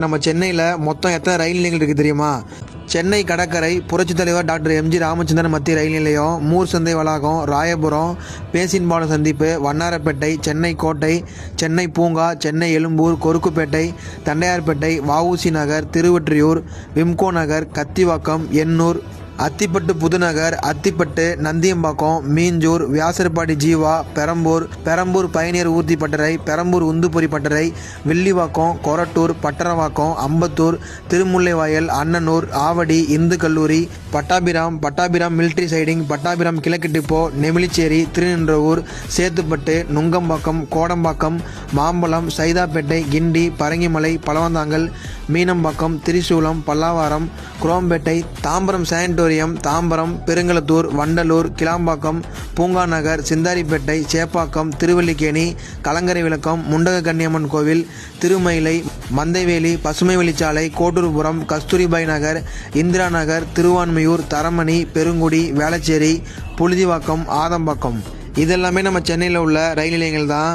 நம்ம சென்னையில் மொத்தம் எத்தனை ரயில் நிலையங்கள் இருக்குது தெரியுமா? சென்னை கடற்கரை, புரட்சித் தலைவர் டாக்டர் எம்ஜி ராமச்சந்திரன் மத்திய ரயில் நிலையம், மூர் சந்தை வளாகம், ராயபுரம், பேசின்பாலம் சந்திப்பு, வண்ணாரப்பேட்டை, சென்னை கோட்டை, சென்னை பூங்கா, சென்னை எழும்பூர், கொருக்குப்பேட்டை, தண்டையார்பேட்டை, வஉசி நகர், திருவொற்றியூர், விம்கோ நகர், கத்திவாக்கம், எண்ணூர், அத்திப்பட்டு புதுநகர், அத்திப்பட்டு, நந்தியம்பாக்கம், மீஞ்சூர், வியாசர்பாடி ஜீவா, பெரம்பூர் பயணியர் ஊர்தி பட்டறை, பெரம்பூர் உந்துப்பொறி பட்டறை, வில்லிவாக்கம், கொரட்டூர், பட்டரவாக்கம், அம்பத்தூர், திருமுல்லைவாயல், அண்ணனூர், ஆவடி, இந்து கல்லூரி, பட்டாபிராம் மிலிட்ரி சைடிங், பட்டாபிராம் கிழக்கு டிப்போ, நெமிலிச்சேரி, திருநின்றவூர், சேத்துப்பட்டு, நுங்கம்பாக்கம், கோடம்பாக்கம், மாம்பலம், சைதாப்பேட்டை, கிண்டி, பரங்கிமலை, பழவந்தாங்கல், மீனம்பாக்கம், திரிசூலம், பல்லாவரம், குரோம்பேட்டை, தாம்பரம் சானிட்டோரியம், தாம்பரம், பெருங்களத்தூர், வண்டலூர், கிளாம்பாக்கம், பூங்கா நகர், சிந்தாரிப்பேட்டை, சேப்பாக்கம், திருவல்லிக்கேணி, கலங்கரை விளக்கம், முண்டக கன்னியம்மன் கோவில், திருமயிலை, மந்தைவேலி, பசுமை வெளிச்சாலை, கோட்டூர்புரம், கஸ்தூரிபாய் நகர், இந்திரா நகர், திருவான்மையூர், தரமணி, பெருங்குடி, வேளச்சேரி, புழுதிவாக்கம், ஆதம்பாக்கம், இதெல்லாமே நம்ம சென்னையில் உள்ள ரயில் நிலையங்கள் தான்.